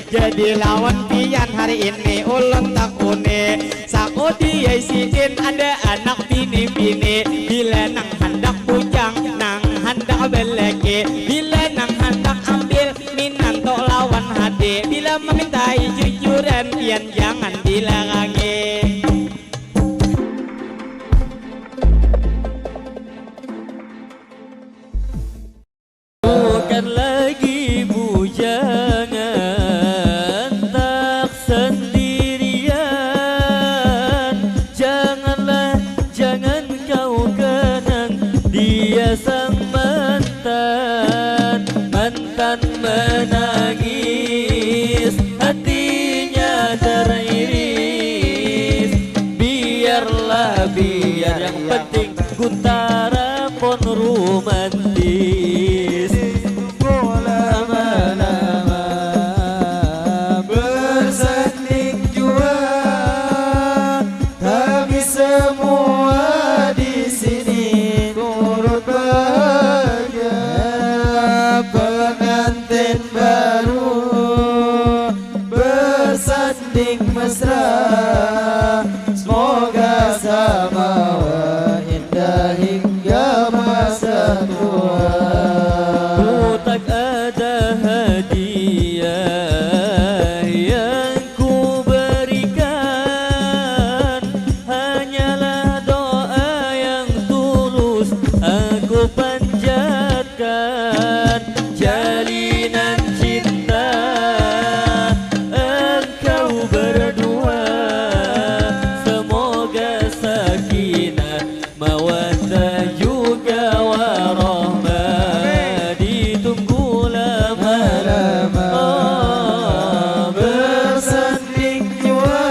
jadi lawan pian hari ini ulang tahun sakodi ay sidin ada anak bini-bini bila nang hendak bujang nang hendak beleke bila nang hendak ambil minanto lawan hati bila memintai jujuran pian jangan dilarangi. Bukan lagi bujangan tak sendirian. Janganlah, jangan kau kenang dia sang mantan. Mantan menangis, hatinya teriris. Biarlah, biar yang penting Guntara pon romantis. Lama-lama bersanding jua, kami semua di sini turut bahagia. Pengantin baru bersanding mesra, semoga samawa indah hingga masa tua. Tak ada hadiah yang ku berikan, hanyalah doa yang tulus aku panjatkan. Jalinan cinta engkau berdua, semoga sakinah mawaddah juga warahmah. Bersanding jua,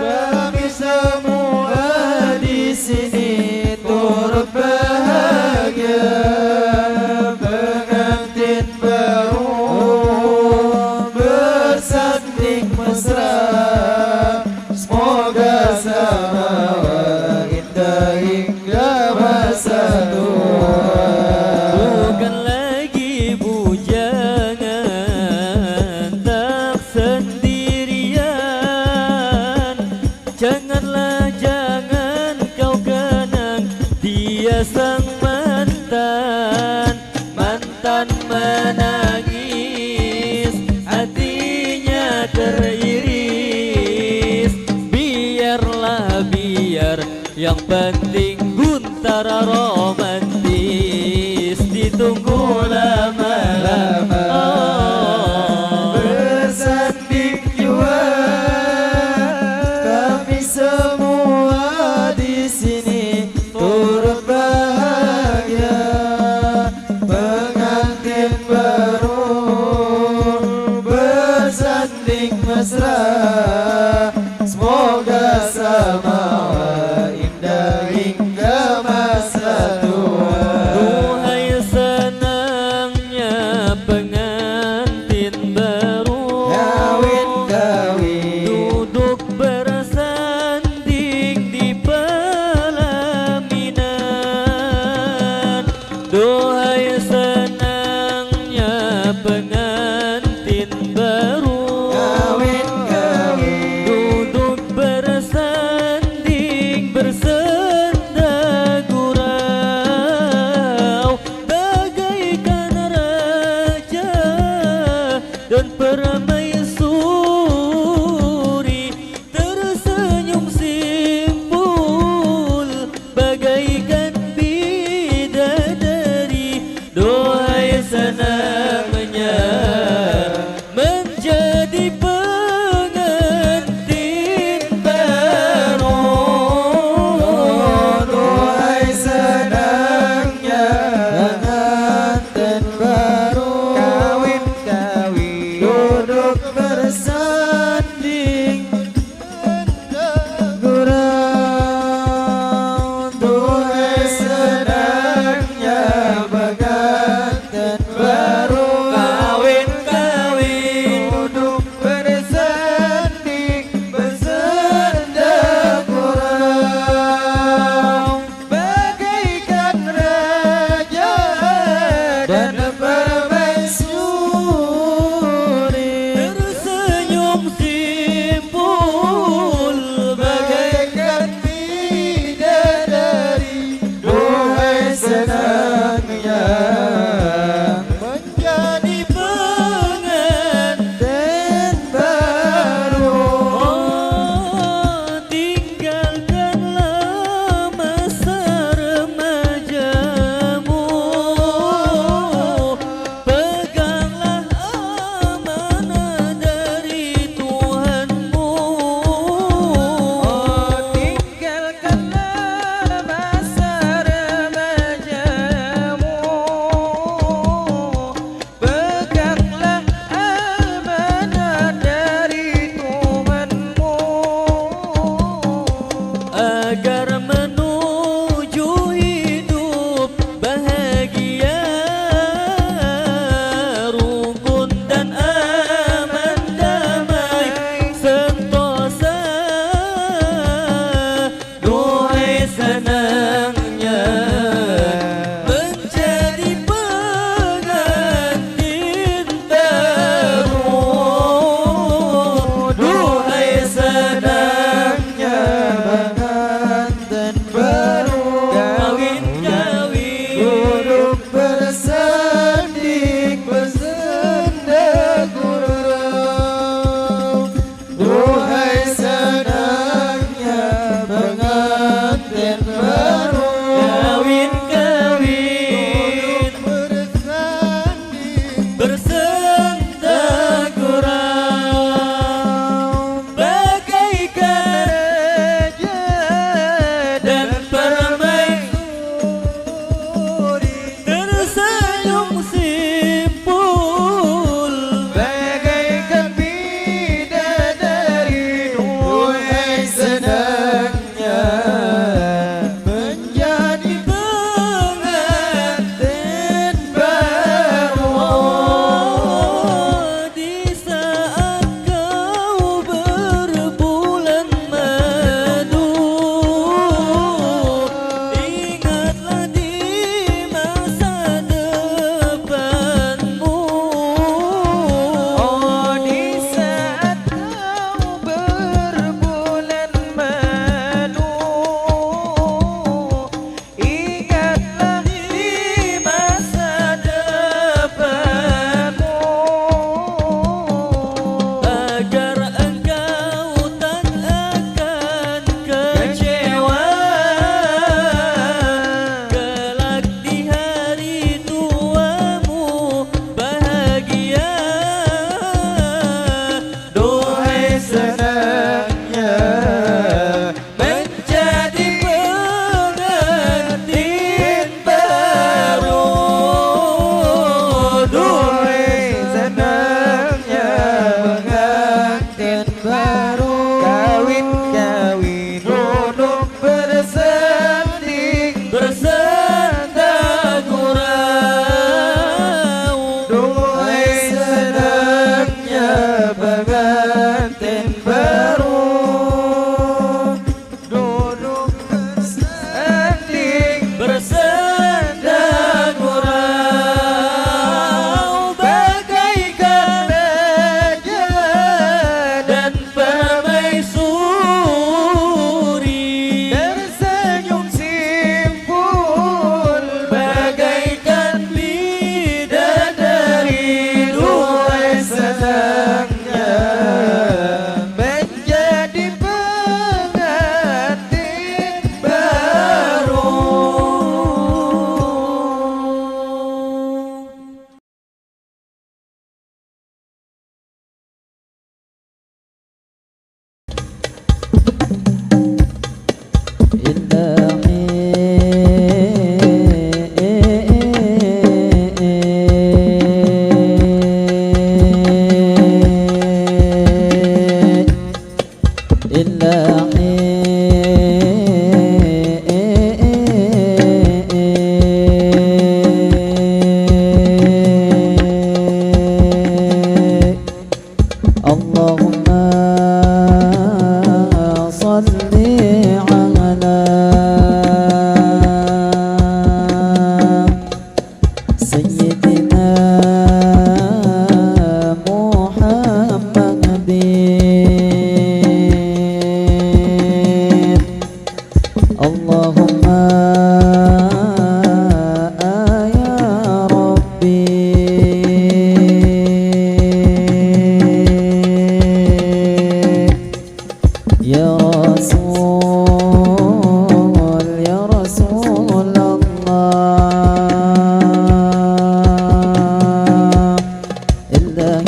kami semua di sini turut bahagia. Pengantin baru bersanding mesra, semoga samawa indah hingga masa tua. Bukan lagi bujangan tak sendirian. Janganlah, jangan kau kenang dia sang mantan. Mantan menangis, hatinya teriris. Biarlah, biar yang penting Guntara romantis. Ditunggu lama-lama bersanding jua, kami semua di sini turut bahagia. Pengantin baru bersanding mesra, semoga samawa indah hingga masa tua. Duhai senangnya pengantin baru, Kawin-kawin duduk bersanding di pelaminan. Duhai senangnya pengantin baru, Kawin-kawin duduk bersanding bersenda gurau, bagaikan raja dan permaisuri, tersenyum simpul bagaikan bidadari. Doai senangnya menjadi pengantin baru. Doai senangnya pengantin baru, kawin-kawin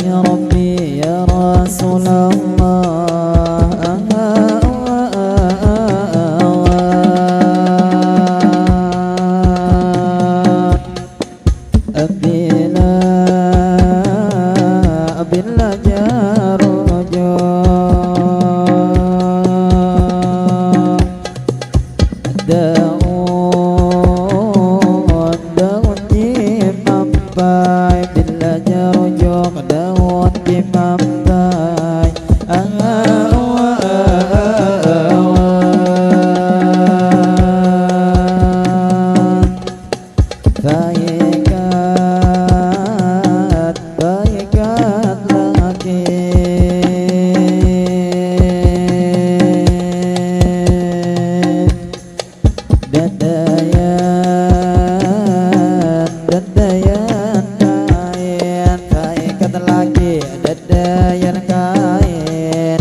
ya Rabbi ya Rasulullah Abila jarojo daun dimampai bila jarojo daun dimampai baikat lagi dadayan kain baikat lagi dadayan kain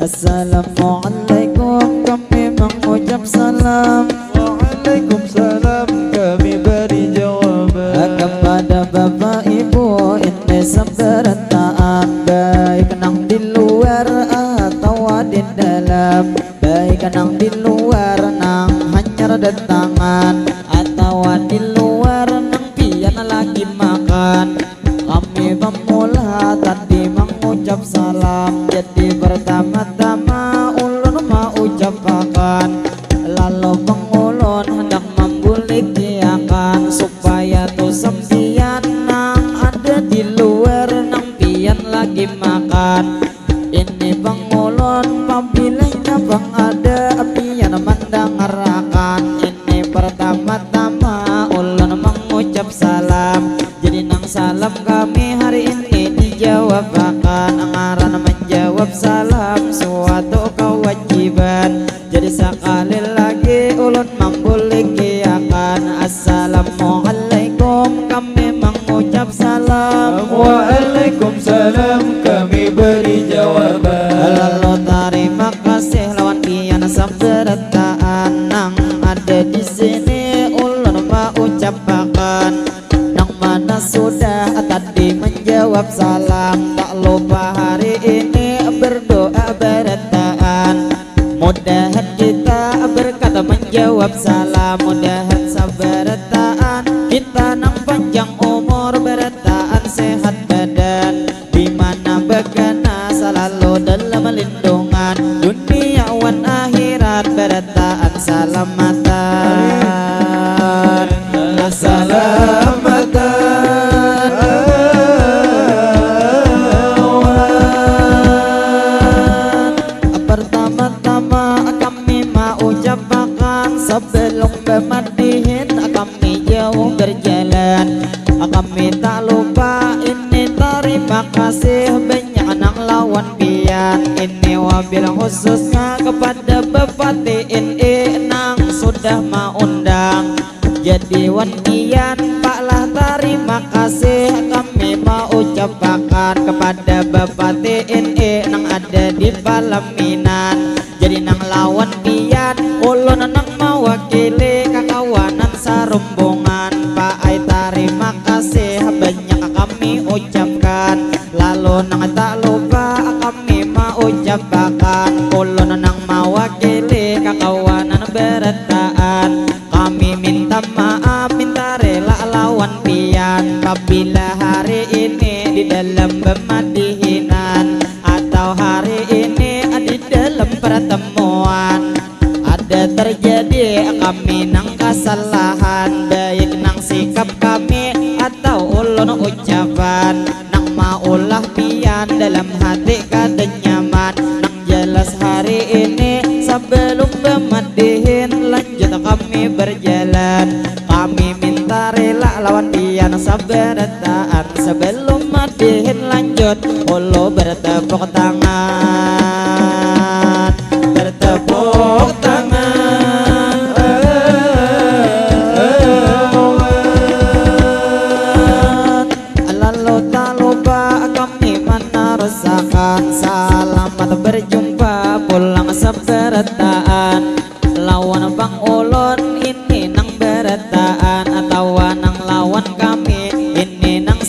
Assalamualaikum kami mengucap salam Waalaikumsalam kami beri jawaban kepada bapak ibu ini seberataan baik nang di luar atau di dalam baik nang di luar nang hanyar tangan atau di luar nang pian lagi makan kami pemula tadi mengucap salam jadi pertama-tama ulun mau ucapakan lalu pengulun hendak membulikiakan supaya tuh sempian nang ada di luar nang pian lagi makan ini pengulun pambilahnya bang ada pian mendangarakan ini pertama-tama ulun mengucap salam jadi nang salam kami hari ini dijawab akan ngaran menjawab salam suatu kewajiban jadi sekali lagi ulun membulikiakan assalamualaikum kami mengucap salam Waalaikumsalam kami beri jawaban lalu terima kasih lawan pian sabdarataan nang ada di sini ulun mau ucapakan nang mana sudah tadi menjawab salam tak lupa hari ini berdoa berataan mudahan kita berkata menjawab salam mudahan sabarataan kita nang panjang umur berataan sehat badan dimana begana selalu dalam lindungan dunia wan akhirat berataan salamatan pertama-tama kami mau ucapakan sebelum bermadihin kami jauh berjalan kami tak lupa ini terima kasih banyak anak lawan pian ini wabil khususnya kepada bupati ini nang sudah mau undang jadi wan pian paklah terima kasih kami mau ucapakan kepada bupati ini nang ada di Palaminan jadi nang lawan pian ulun nang mewakili kakawanan sarumbungan Pak Ai terima kasih banyak kami ucapkan lalu nang tak lupa kami mau ucapakan ulun nang mewakili kakawanan berataan kami minta maaf minta rela lawan pian apabila hari ini di dalam pemadihinan atau hari ini di dalam pertemuan ada terjadi kami nang kesalahan baik nang sikap kami atau ulun ucapan nang maulah pian dalam hati kada nyaman nang jelas hari ini sebelum pemadihin lanjut kami berjalan kami minta rela lawan pian sabarataan sebelum madihin lanjut ulu bertepuk tangan bertepuk tangan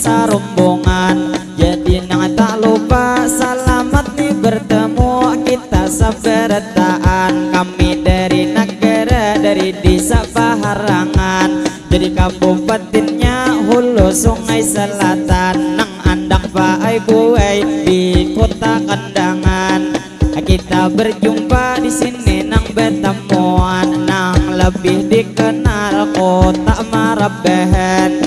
sarumbungan. Jadi nang tak lupa selamat nih bertemu kita sabarataan. Kami dari negara dari desa Paharangan, jadi kabupatennya Hulu Sungai Selatan. Nang andang paai buai di kota Kandangan. Kita berjumpa di sini nang bertemuan, nang lebih dikenal kota Marabahan.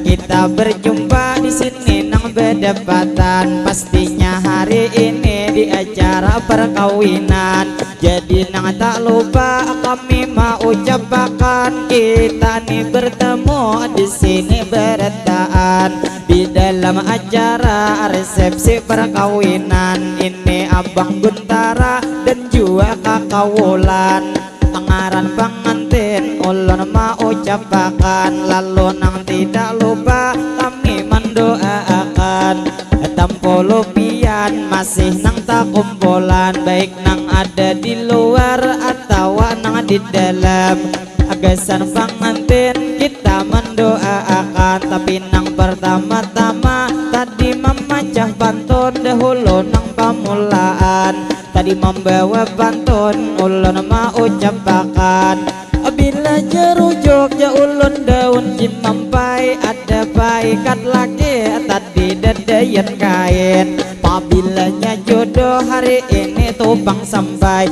Kita berjumpa di sini nang berdepatan, pastinya hari ini di acara perkawinan. Jadi nang tak lupa kami mau ucapkan kita nih bertemu di sini bertaan di dalam acara resepsi perkawinan. Ini Abang Guntara dan juga Kakak Wulan, pengaran pengantin ulun mau ucapkan. Lalu nang tidak lupa kami mendoakan tampolo pian masih nang tak kumpulan, baik nang ada di luar atau nang di dalam. Agasan pengantin kita mendoakan, tapi nang pertama-tama tadi memecah pantun dahulu nang pamulaan. Tadi membawa pantun ulun mau ucapkan, bila jerujuk ja ulun daun cimampai ada paikat lagi tadi dadayan kain. Pabilanya jodoh hari ini tupang sampai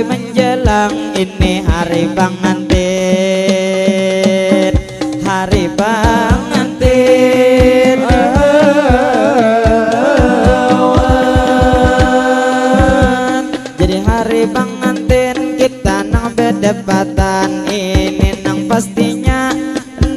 menjelang ini hari pengantin, hari pengantin. Jadi hari pengantin kita nang berdepatan, ini nang pastinya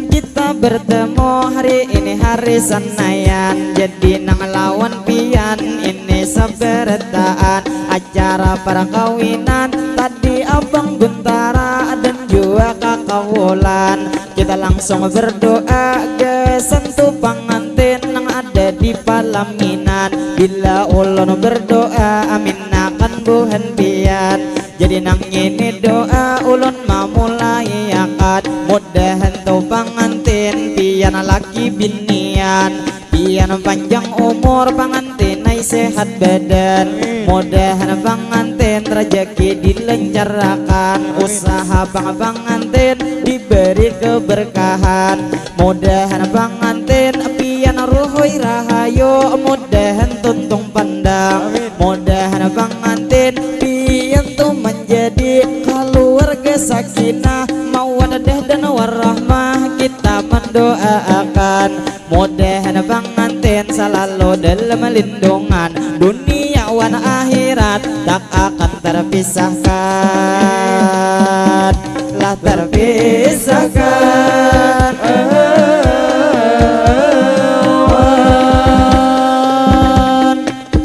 kita bertemu hari ini hari Senayan. Jadi nang lawan pian ini sabarataan acara perkawinan. Tadi Abang Guntara dan juga Kakak Wulan, kita langsung berdoa ke sentuh pengantin nang ada di palaminan. Bila ulun berdoa amin akan buhan pian. Jadi nang ini doa ulun mau mulai akad, mudahan tu pengantin pian laki binian, pian panjang umur pengantin ay sehat badan. Mudahan pengantin rezeki dilancarkan, usaha pengantin diberi keberkahan. Mudahan pengantin pian ruhoi rahayu, mudahan tuntung pandang. Mudahan pengantin pian tu menjadi keluarga sakinah mawaddah dan warahmah. Kita mendoakan mudahan pengantin selalu dalam lindungan dunia wan akhirat, tak akan terpisahkan, lah terpisahkan.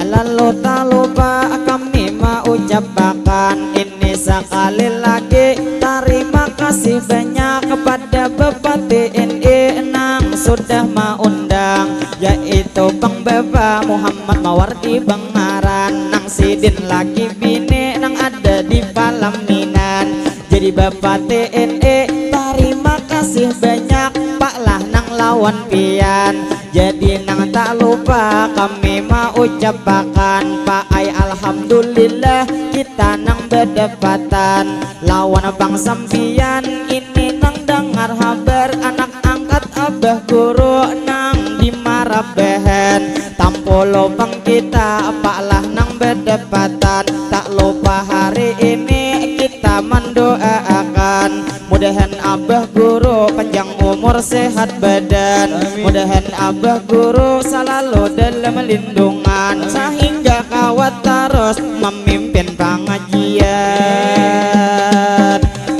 Lalu tak lupa kami mau ucapkan ini sekali lagi terima kasih banyak kepada Bapak TNI nang sudah mengundang, yaitu Bang Baba Muhammad Mawardi Bangaran, nang sidin laki bini nang ada di Palaminan. Jadi Bapak TNI terima kasih banyak Pak lah nang lawan pian. Jadi nang tak lupa kami mau ucapkan Pak ay alhamdulillah kita nang berdepatan lawan Bang Sampian. Ini nang dengar kabar anak angkat Abah Guru nang di Marabahan. Tampolo Bang kita Pak lah nang berdepatan. Tak lupa hari ini kita mendoakan mudahan Abah Guru panjang umur sehat badan. Mudahan Abah Guru selalu dalam lindungan sehingga kawat terus memimpin pengajian,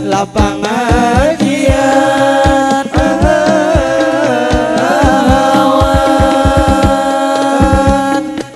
lah pengajian.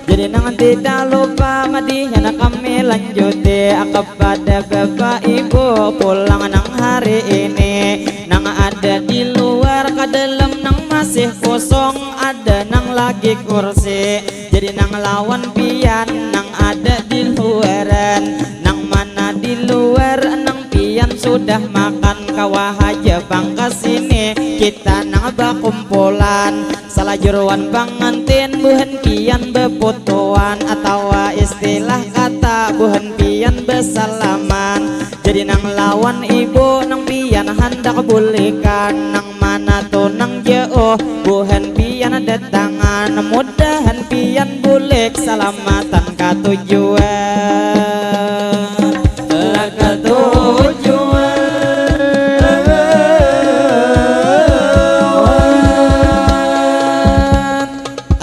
Jadi nang tidak lupa madihan kami lanjuti kepada Bapak Ibu pulang nang hari ini nang ada di luar ke dalam nang masih kosong ada nang lagi kursi. Jadi nang lawan pian nang ada di luaran, nang mana di luar nang pian sudah makan kawah aja bang kesini kita nang bakumpulan. salah juruan pengantin buhen pian beputuan atau istilah kata buhen pian besalaman. Jadi nang lawan ibu nang pian hendak bulikan, nang mana tuh nang jauh buhen pian datangan, mudahan pian bulik selamatan katujuan lah katujuan.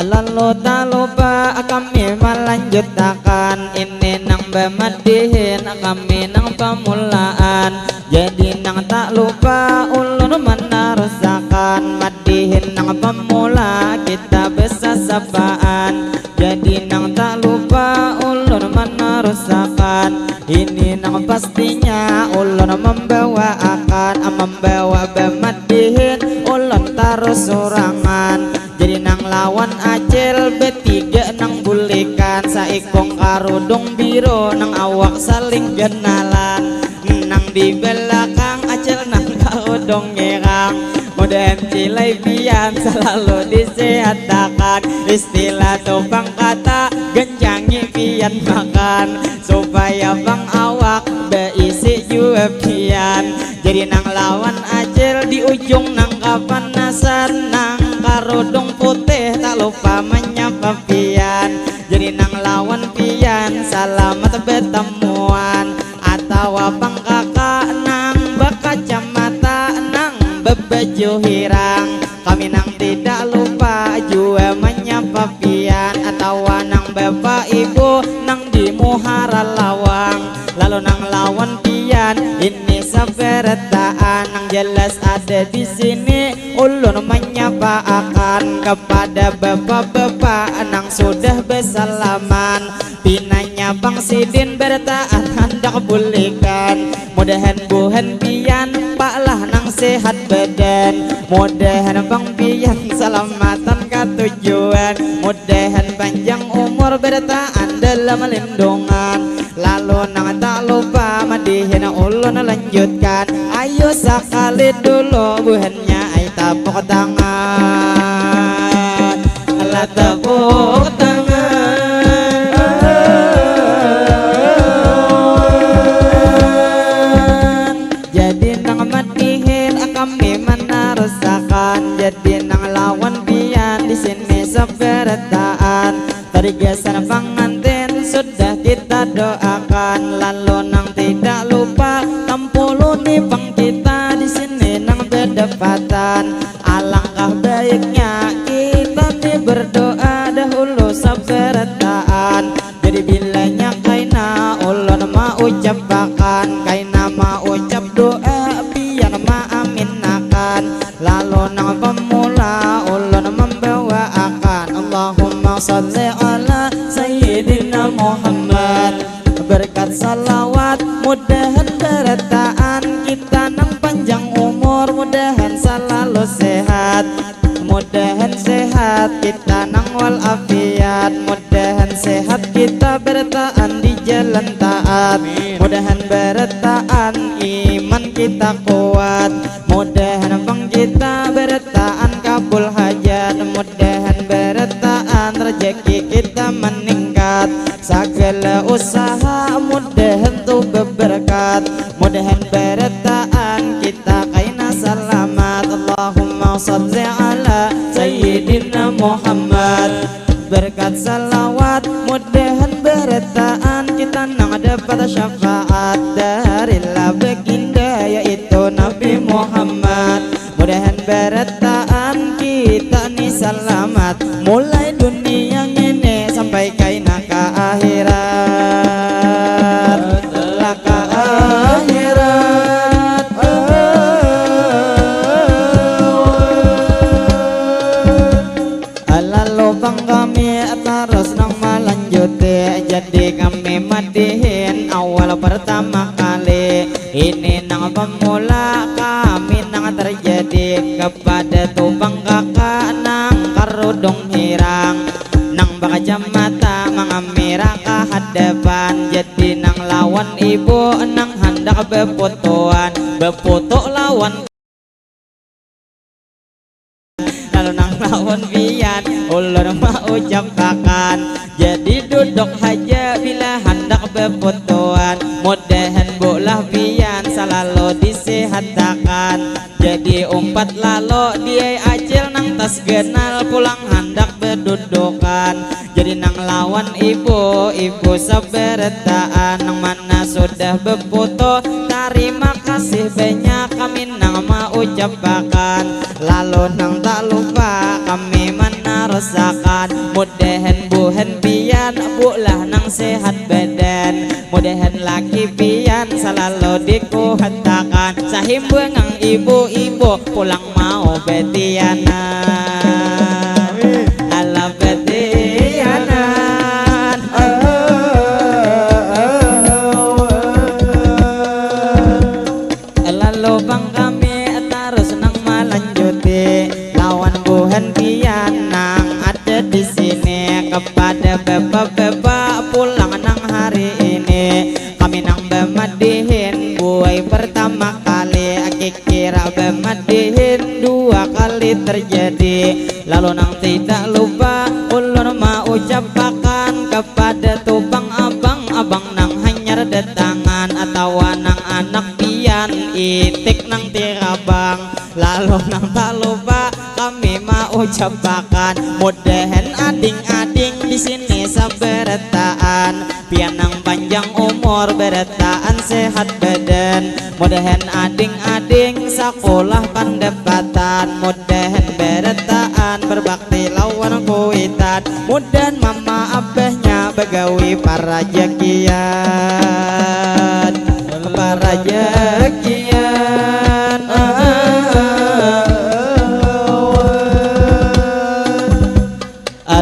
Lalu tak lupa kami melanjutkan ini nang bemadihin kami nang pemulaan. Jadi nang tak lupa ulun menarusakan madihin nang pemula kita besasapaan. Jadi nang tak lupa ulun menarusakan ini nang pastinya ulun membawa bemadihin ulun taruh sorangan. Jadi nang lawan acil betiga nang bulikan saikong karudung biru nang awak saling genalan. Nang di belakang acil nang karudung ngerang, mudahan cilai pian selalu disehatkan. Istilah topang kata genjangi pian makan supaya bang awak beisi juga pian. Jadi nang lawan acil di ujung nang kapanasan nang karudung putih tak lupa menyapa pian. Jadi nang lawan pian selamat bertemuan atau abang kakak nang berkacamata nang berbaju hirang. Kami nang tidak lupa juga menyapa pian atau nang bapak ibu nang di muhara lawang. Lalu nang lawan pian ini saberetaan nang jelas ada di sini ulun menyapa akan kepada bapak-bapak nang sudah bersalaman. Pinanya Bang Sidin bertahan hendak bulikan, mudahan buhen pian paklah nang sehat badan, mudahan Bang pian selamatan katujuan, mudahan panjang umur bertahan dalam lindungan. Lalu nang tak lupa madihin ulun lanjutkan, ayo sekali dulu buhennya ay tepuk tangan, alah tepuk tangan. Jadi nang madihin kami menarusakan, jadi nang lawan pian di sini sebertaan. Tadi gesan pengantin sudah kita doakan, lalu nang tidak lupa tampulu nih bang kita di sini nang berdepatan. Alangkah baiknya kita nih berdoa dahulu sebertaan. Jadi bilanya kaina ulun ma ucapakan, kaina ma ucap doa pian ma aminakan. Lalu nang pemula ulun membawa akan, Allahumma salli ala Sayyidina Muhammad. Berkat salawat mudahan bertaan kita nang panjang umur, mudahan selalu sehat, mudahan sehat kita nang walafiat, mudahan sehat kita bertahan di jalan taat, mudahan bertahan iman kita kuat, mudahan bang kita bertahan kabul hajat, mudahan bertahan rezeki kita meningkat, segala usaha mudahan tuh berberkat, mudahan bertahan kita kaina selamat. Allahumma salli ala Sayyidina Muhammad. Berkat salawat mudahan bertahan kita nang dapat syafaat dari baginda yaitu Nabi Muhammad. Mudahan bertahan kita nih selamat mulai dunia ini sampai kaina ke akhirat, lah ke akhirat. Lalu bang kami terus nang melanjuti, jadi kami madihin awal pertama kali ini nang pemula kami nang terjadi kepada tubang kakak nang karudung hirang nang bakacamata mengamira ke hadapan. Jadi nang lawan ibu nang hendak beputuan beputuk lawan, lalu nang lawan pian ulun mau ucapakan. Jadi duduk aja bila hendak berfotoan, mudahan bolah pian selalu disehatkan. Jadi umpat lalu dia acil nang tas genal pulang hendak berdudukan. Jadi nang lawan ibu sebertaan nang mana sudah berfoto. Terima kasih banyak kami nang mau ucapakan. Lalu nang tak lupa kami mana rasakan, mudahan buhan pian bulah nang sehat badan, mudahan laki pian selalu dikuhatakan. Sahimbu ngang ibu-ibu pulang mau betianan, ala betianan. Lalu bang kami terus nang melanjuti lawan buhan pian nang ada di sini. Kepada bapak-bapak pulang nang hari ini kami nang bemadihin buai pertama kali. Aki kira bemadihin dua kali terjadi. Lalu nang tidak lupa ulun mau ucapakan kepada tubang abang nang hanyar datangan atau nang anak pian itik nang tirabang. Lalu nang tak lupa kami mau ucapakan, mudahan ading-ading di sini saberataan, pian nang panjang umur berataan sehat badan, mudahan ading-ading sekolah pendapatan, mudahan berataan berbakti lawan kuitan, mudahan mama abahnya begawi para jakian, para jakian.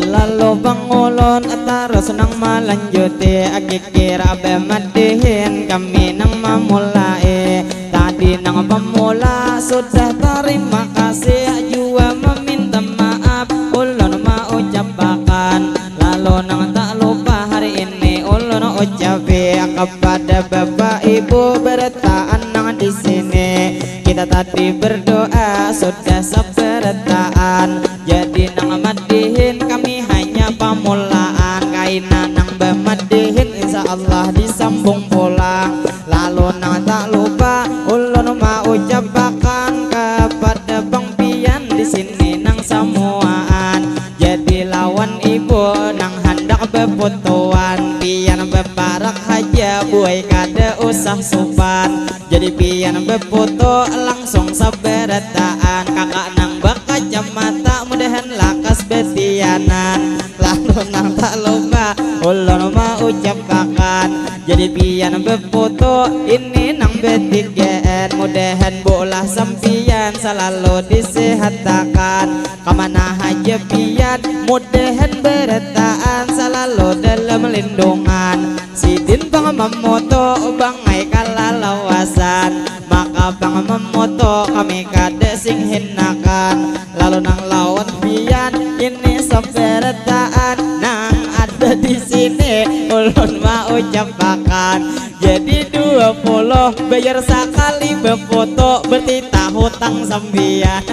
Lalu bangulon terus nang melanjuti. Aki kira bemadihin kami nang memulai. Tadi nang pemula sudah terima kasih jua meminta maaf ulun mau ucapakan. Lalu nang tak lupa hari ini ulun ucapi kepada bapak ibu berataan nang di sini. Kita tadi berdoa sudah seberataan, jadi nang madihin kami hanya pamulaan. Kaina nang bemadihin insya Allah disambung pulang. Lalu nang tak lupa ulun mau ucapakan kepada bang pian di sini nang samuaan. Jadi lawan ibu nang hendak berfotoan, pian beparak aja buai kada usah sopan. Jadi pian berfoto langsung saberataan, kakak nang bakacamata mudahan lakas betianan. Lalu nang tak lupa ulun mau ucapakan, jadi pian berfoto ini nang betigaan, mudahan bolah sampian selalu disehatkan. Kemana aja pian mudahan berataan selalu dalam lindungan. Sidin bang memoto bangai kalalawasan, maka bang memoto kami kada sing hinakan. Lalu nang lawan pian ini saberataan nang ada di sini ulun mau ucapakan. Jadi 20 bayar sekali berfoto bertita hutang sambian.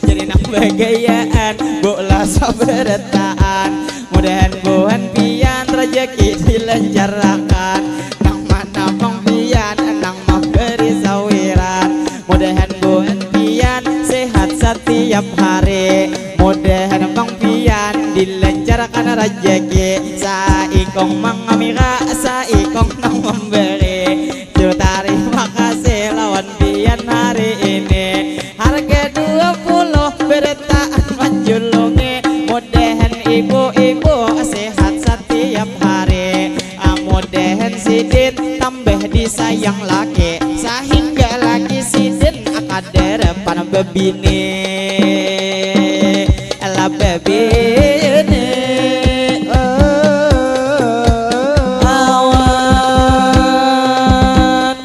Jadi nang bagayaan bola saberataan, mudahan buhan pian rezeki dilancarkan. Nang mana bang pian nang memberi sawiran, mudahan buhan pian sehat setiap hari, mudahan bang pian dilancarkan rezeki. Saikong mangamira saikong nang memberi, terima kasih lawan pian hari ini. Harga 20 berataan menjulungi, mudahan ibu-ibu sehat setiap hari, mudahan sidin tambah disayang laki, sehingga laki sidin akan depan bebini ala bebini awan.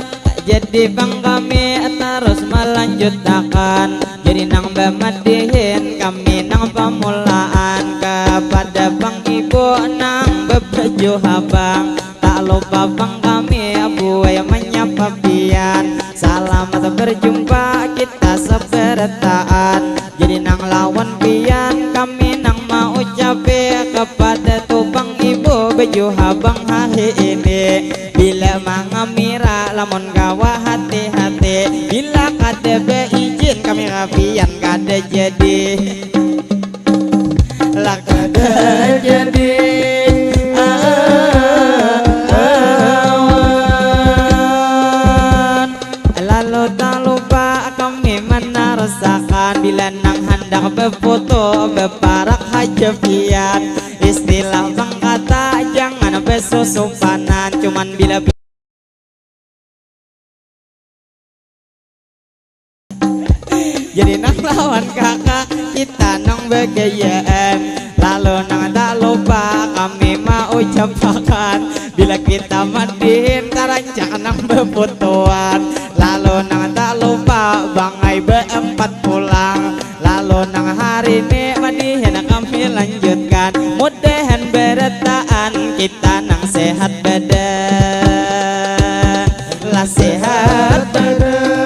Jadi bang kami terus melanjutkan, jadi nang bemadihin kami nang pamulaan kepada bang ibu nang bebeju habang. Tak lupa bang kami buaya menyapa pian, selamat berjumpa kita seberataan. Jadi nang lawan pian kami nang mau ucape kepada tubang ibu baju habang hari ini bila mangamira lamun gawa hati-hati bila kada beizin kami rapian kada jadi lah kada jadi awan lalu tak lupa kami menarasakan bila nang hendak berfoto berparak hajafian istilah bang kata jangan besusupanan cuman bila jadi nang lawan kakak kita nang begayaan lalu nang tak lupa kami mau ucapkan bila kita mandiin tarancak nang berfotoan lalu nang tak lupa bangai berempat pulang lalu nang hari ini mandiin kami lanjutkan mudahan beretaan kita nang sehat badan lah sehat badan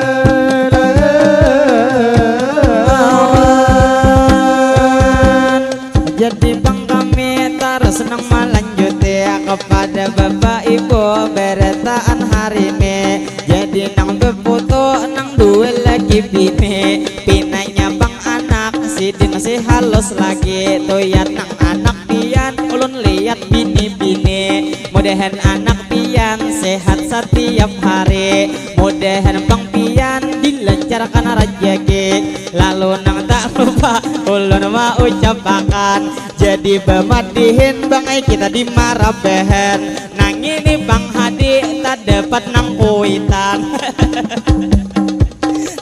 jadi bang kami terus senang melanjut ya kepada bapak ibu beretaan hari ini jadi nang berfoto nang dua lagi bini pinanya bang anak sidin masih halus lagi toyat nang anak pian ulun lihat bini-bini mudahan anak pian sehat setiap hari mudahan bang pian dilancarkan rezeki lalu nang tak lupa ulun mau ucapakan jadi bemadihin bangai kita di Marabahan nang ini bang Hadi tak dapat nang kuitan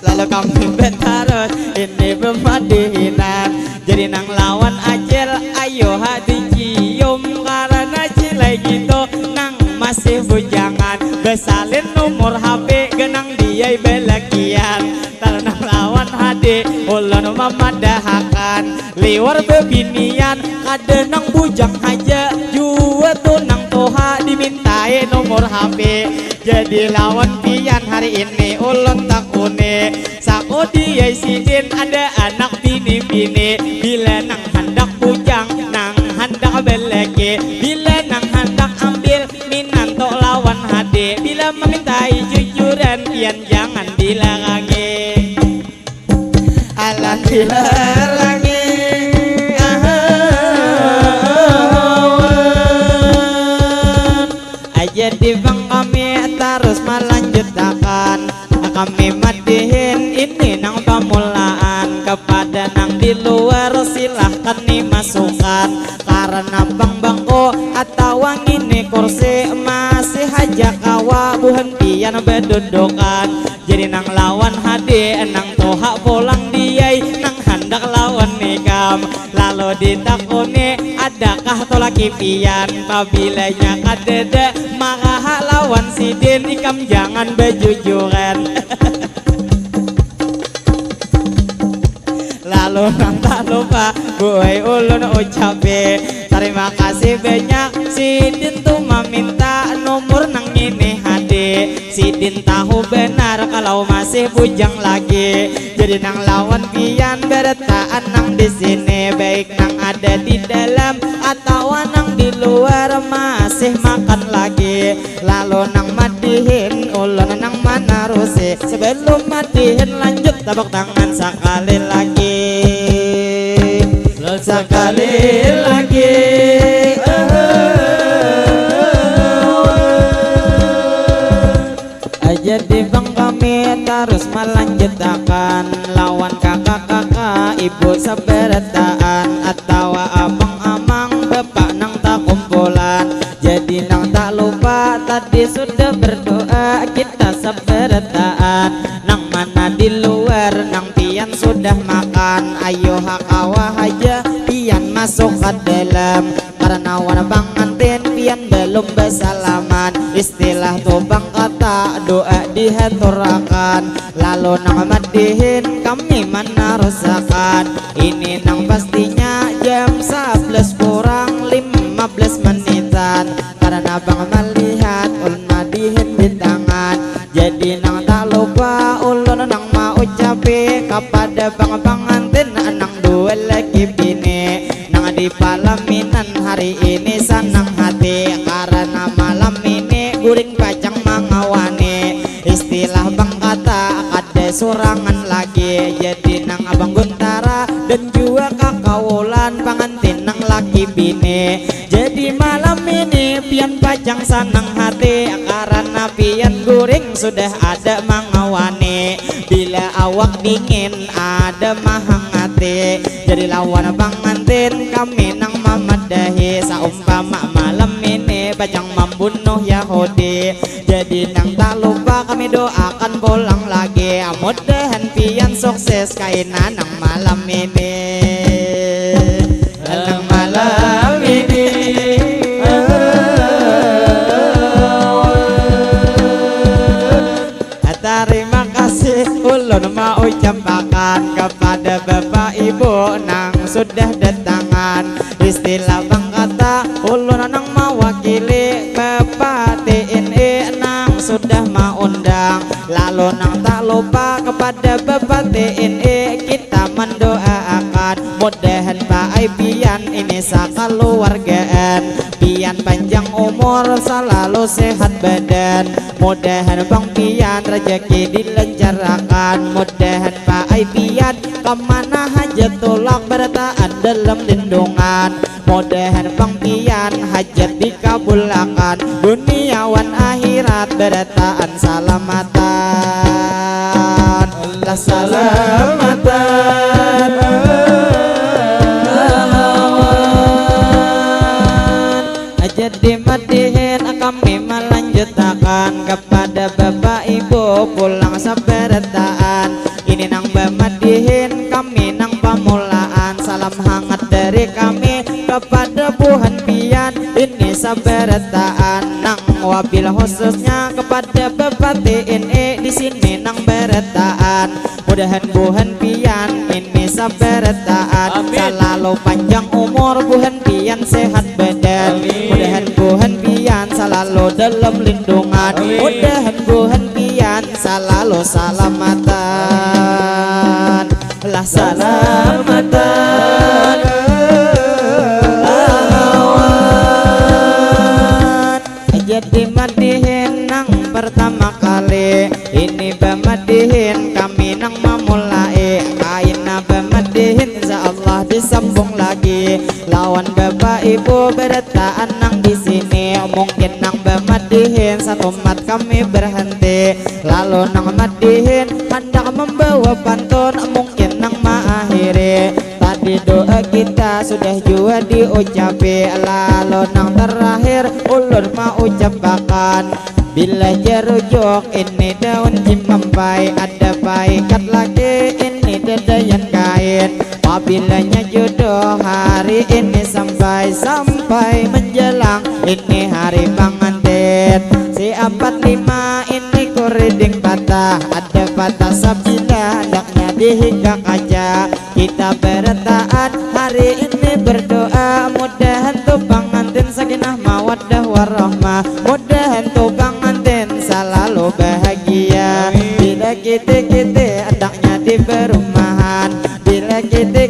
lalu kami bertarut ini bemadihinan jadi nang lawan ajel ayo Hadi cium karena cilai gitu nang masih bujangan besalin nomor HP genang dia belakian nang lawan Hadi ulun memadahakan liwar bebinian kada nang bujang aja jua tuh nang toha dimintai nomor HP jadi lawan pian hari ini ulun takune sako dia sidin ada anak bini-bini bila nang hendak bujang nang hendak beleke bila nang hendak ambil minanto lawan Hadi bila memintai jujuran pian jangan dilarangi alah dilarangi jadi bang kami terus melanjutkan kami madihin ini nang pamulaan kepada nang di luar silahkan nih masukan karena bang bangko atau ini kursi masih aja kawa buhan pian berdudukan jadi nang lawan Hadi nang toha pulang dia nang hendak lawan nikam lalu ditakuni adakah tolaki pian pabilanya kadeda maka lawan sidin ikam jangan bejujuran lalu nang tak lupa gue ulun ucape terima kasih banyak sidin tuh meminta nomor nang ini Hadi sidin tahu benar kalau masih bujang lagi jadi nang lawan pian beretaan nang di sini baik nang ada di dalam atau nang di luar masih makan lagi lalu nang madihin ulun nang manarusi sebelum madihin lanjut tepuk tangan sekali lagi sekali lagi jadi bang kami terus melanjutkan lawan kakak-kakak ibu seberetaan atau abang-amang bapak nang tak kumpulan jadi nang tak lupa tadi sudah berdoa kita seberetaan nang mana di luar nang pian sudah makan ayo hakawa aja pian masuk ke dalam karena wana bang antin pian belum bersalaman istilah tuh bang kata doa dihaturakan lalu nang madihin kami menarusakan ini nang pastinya jam 11 kurang 15 menitan karena bang melihat ulun madihin di tangan jadi nang tak lupa ulun nang mau ucapi kepada bang antin nang dua di palaminan hari ini senang hati karena malam ini guring pacang mangawani. Istilah bang kata ada surangan lagi jadi nang abang guntara dan juga kakaulan pangantin nang laki bini. Jadi malam ini pian pacang senang hati karena pian guring sudah ada mangawani. Bila awak dingin ada mahangati jadi lawan pangantin kami nang mamadahi. Saumpama malam ini pacang membunuh Yahudi jadi nang tak lupa kami doakan pulang lagi. Mudahan pian sukses kainan nang malam ini. Nang malam ini terima kasih ulun mau ucapkan kepada Bapak Ibu nang sudah datangan. Istilah bang kata ulun nang mewakili Bapak TNI nang sudah mau undang. Lalu nang tak lupa kepada Bapak TNI kita mendoakan mudahan Pak Pian ini sakaluwargaan pian panjang umur selalu sehat badan. Mudahan Bang Pian rezeki dilancarkan. Mudahan Pak Pian kemana hajat tolak bertaan dalam lindungan. Mudahan Bang Pian hajat dikabulkan duniawan akhirat bertaan salamatan. La salamatan jadi madihin kami melanjutkan kepada Bapak Ibu pulang sabarataan. Ini nang bamadihin kami nang pamulaan. Salam hangat dari kami kepada Buhan Pian ini sabarataan. Nang wabil khususnya kepada Bapak TNI di sini nang barataan. Mudahan Buhan Pian ini sabarataan selalu panjang umur Buhan Pian sehat badan. Mudahan Buhan Pian selalu dalam lindungan. Mudahan Buhan Pian selalu salamatan. La salamatan jadi madihin nang pertama kali ini bamadihin kami nang memulai kaina bamadihin insyaallah disambung lagi lawan Bapak Ibu berataan nang di sini. Mungkin nang bamadihin satu mat kami berhenti lalu nang madihin hendak membawa pantun mungkin nang mengakhiri. Tadi doa kita sudah juga diucapi lalu nang terakhir ulun mau ucapkan bila jerujuk ini daun cimampai ada paikat lagi ini dedayan kain. Apabila jodoh hari ini sampai menjelang ini hari pengantin. Si 45 ini kuriding patah ada patah sabila hendaknya dihingga kaca. Kita bertaat hari ini berdoa mudahan tuh pengantin sakinah mawaddah warahmah. Mudahan tuh pengantin selalu bahagia. Bila kita hendaknya di perumahan. Bila kita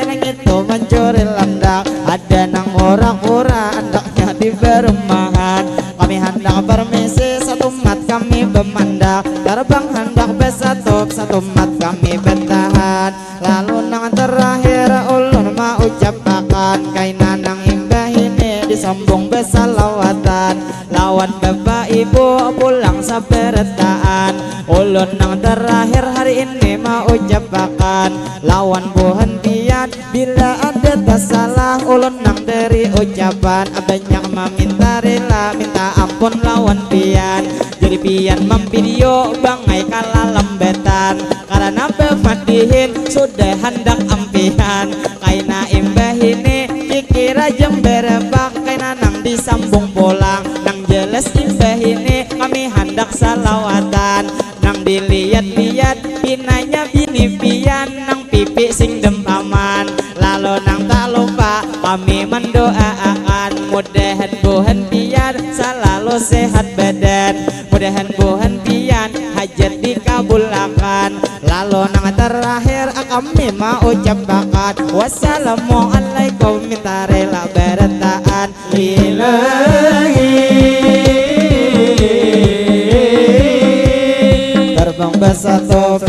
nang itu mencuri landak ada nang ora-ora hendaknya di perumahan. Kami hendak permisi satu mat kami bemandak terbang hendak besatu satu mat kami bertahan. Lalu nang terakhir ulun mau ucapkan kaina nang imbah ini disambung besalawatan lawan Bapak Ibu pulang sabarataan. Ulun nang terakhir hari ini mau ucapkan lawan Buhan Pian bila ada salah ulun nang dari ucapan banyak meminta rela minta ampun lawan Pian. Jadi Pian memvideo bangai kala lambetan karena bemadihin sudah hendak ampian. Kaina imbah ini kikira jemberebak kaina nang disambung pulang nang jelas imbah ini kami hendak salawatan nang dilihat-lihat pinanya bini Pian nang pipi sing dempaman. Lalu nang tak lupa kami mendoakan mudahan Buhan Pian selalu sehat badan. Mudahan Buhan Pian hajat dikabulkan. Lalu nang terakhir kami mau ucapkan wassalamualaikum minta rela bertaan ilahi. Terbang bersatu